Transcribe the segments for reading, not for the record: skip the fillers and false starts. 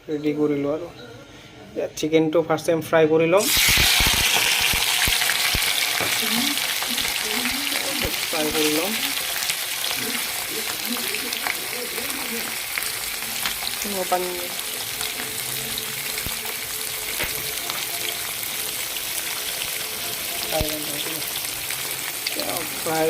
Ready কৰিলোঁ আৰু ইয়াত চিকেনটো ফাৰ্ষ্ট টাইম ফ্ৰাই কৰি ল'ম। ফ্ৰাই কৰি ল'ম। পানী ফ্ৰাই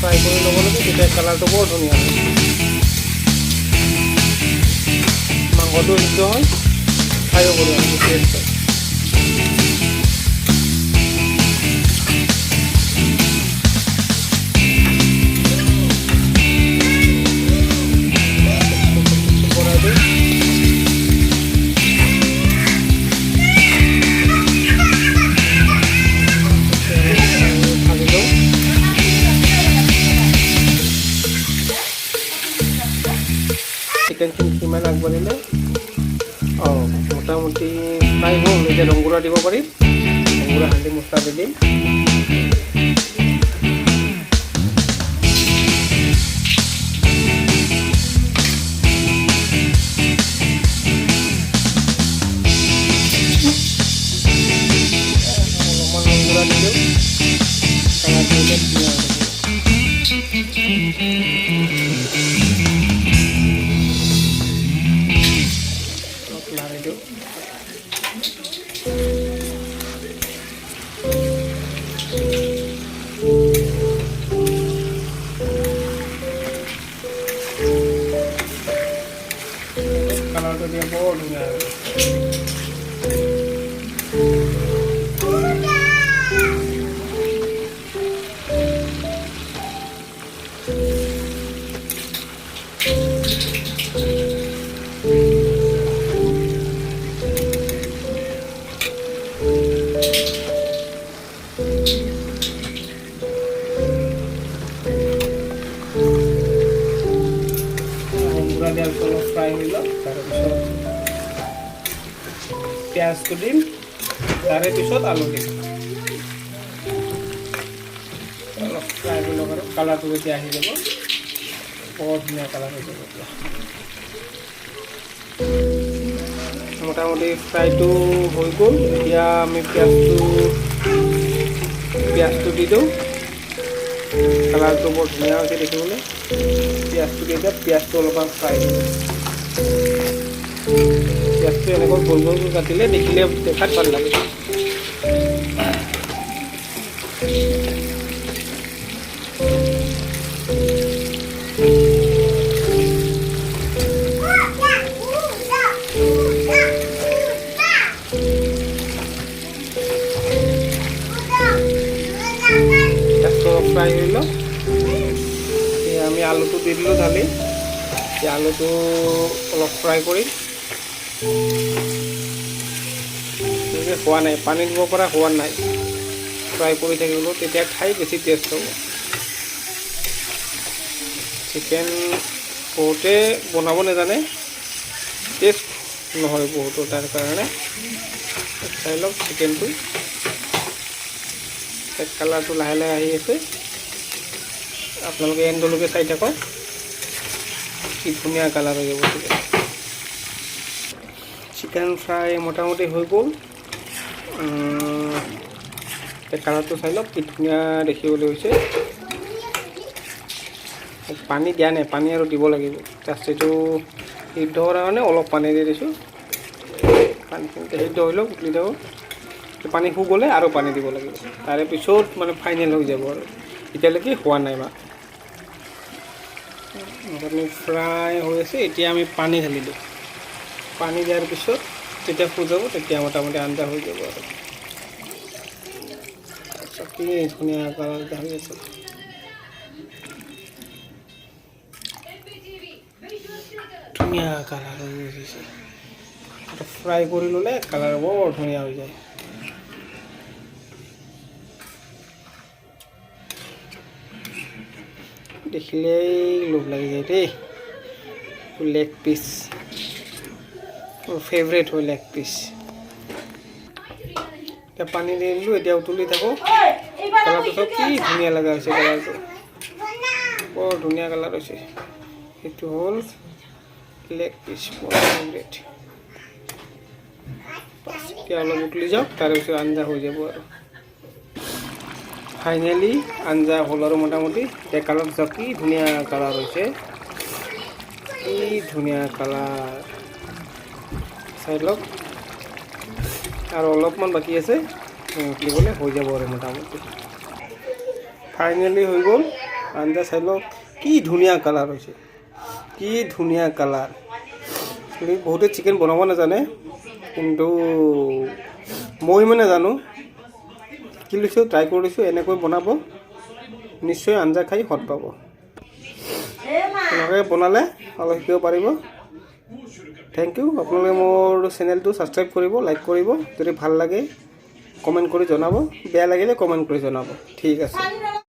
ফ্ৰাই কৰি ল'ব লাগে, তেতিয়া কালাৰটো বৰ ধুনীয়া হয়। মাংসটো সিদ্ধ হয়, ফ্ৰাইও কৰি আমি টেষ্ট হয়। চিকেনখিনি কিমান আগবাঢ়িলে মোটামুটি ফ্ৰাই হ'ল। এতিয়া ৰংগুৰা দিব পাৰিম। ৰংগুৰা হালধি মছলা দি দিম। অলপমান ৰংগুৰা দি দিওঁ। কালাৰটো এতিয়া ধুনীয়া হ'ব। কালাৰটো দিয়ে বৰ ধুনীয়া হয়। অলপ ফ্ৰাই হৈ লওক। তাৰপিছত পিঁয়াজটো দিম, তাৰে পিছত আলু দিম। অলপ ফ্ৰাই হৈ লওক আৰু কালাৰটো যেতিয়া আহি যাব, বৰ ধুনীয়া কালাৰ হৈ যাব। এতিয়া মোটামুটি ফ্ৰাইটো হৈ গ'ল। এতিয়া আমি পিঁয়াজটো দি দিওঁ। কালাৰটো বৰ ধুনীয়া হৈছে দেখিবলৈ। পিঁয়াজটো দি দিয়া। পিঁয়াজটো অলপমান ফ্ৰাই হৈ গ'ল। পিঁয়াজটো এনেকৈ গোল গোলকৈ কাটিলে দেখিলে দেখাত ভাল লাগে। ফ্ৰাই হৈ লওক। এতিয়া আমি আলুটো দি দিলোঁ ঢালি। এতিয়া আলুটো অলপ ফ্ৰাই কৰি হোৱা নাই, পানী দিব পৰা হোৱা নাই, ফ্ৰাই কৰি থাকিব। তেতিয়া খাই বেছি টেষ্ট হ'ব। চিকেন বহুতে বনাব নাজানে, টেষ্ট নহয় বহুতো, তাৰ কাৰণে চাই লওক চিকেনটো। কালাৰটো লাহে লাহে আহি আছে। আপোনালোকে এণ্ডলৈকে চাই থাকক, কি ধুনীয়া কালাৰ হৈ যাব। চিকেন ফ্ৰাই মোটামুটি হৈ গ'ল। কালাৰটো চাই লওক, কি ধুনীয়া দেখিবলৈ হৈছে। পানী দিয়া নাই, পানী আৰু দিব লাগিব। জাষ্ট এইটো সিদ্ধ হোৱাৰ কাৰণে অলপ পানী দি দিছোঁ। পানীখিনি সিদ্ধ হৈ লওক, উতলি যাব। পানী শুকালে আৰু পানী দিব লাগিব। তাৰে পিছত মানে ফাইনেল হৈ যাব আৰু এতিয়ালৈকে হোৱা নাই বা মোটামুটি ফ্ৰাই হৈ আছে। এতিয়া আমি পানী ঢালি দিওঁ। পানী দিয়াৰ পিছত যেতিয়া সিজাব, তেতিয়া মোটামুটি আঞ্জা হৈ যাব আৰু কি ধুনীয়া কালাৰ হৈ আছে। ধুনীয়া কালাৰ হৈ গৈছে। ফ্ৰাই কৰি ল'লে কালাৰ বৰ ধুনীয়া হৈ যায়। দেখিলেই লোভ লাগি যায় দেই। লেগ পিচ মোৰ ফেভৰেট হয় লেগ পিচ। এতিয়া পানী দি দিলোঁ, এতিয়া উতলি থাকোঁ। কালাৰটো চাওক কি ধুনীয়া লগা হৈছে, কালাৰটো বৰ ধুনীয়া কালাৰ হৈছে। সেইটো হ'ল লেগ পিচ, মোৰ ফেভৰেট। এতিয়া অলপ উতলি যাওক, তাৰপিছত আঞ্জা হৈ যাব আৰু ফাইনেলি আঞ্জা হ'ল আৰু মোটামুটি। এতিয়া কালাৰটো চাওক কি ধুনীয়া কালাৰ হৈছে, কি ধুনীয়া কালাৰ চাই লওক। আৰু অলপমান বাকী আছে, উতলিবলৈ হৈ যাব আৰু মোটামুটি। ফাইনেলি হৈ গ'ল আঞ্জা, চাই লওক কি ধুনীয়া কালাৰ হৈছে, কি ধুনীয়া কালাৰ। বহুতে চিকেন বনাব নাজানে, কিন্তু মই মানে জানো, শিকি লৈছোঁ, ট্ৰাই কৰিছোঁ। এনেকৈ বনাব, নিশ্চয় আঞ্জা খাই সোৱাদ পাব। এনেকৈ বনালে অলপ শিকিব পাৰিব। Thank you. আপোনালোকে মোৰ চেনেলটো ছাবস্ক্ৰাইব কৰিব, লাইক কৰিব। যদি ভাল লাগে কমেণ্ট কৰি জনাব, বেয়া লাগিলে কমেণ্ট কৰি জনাব। ঠিক আছে।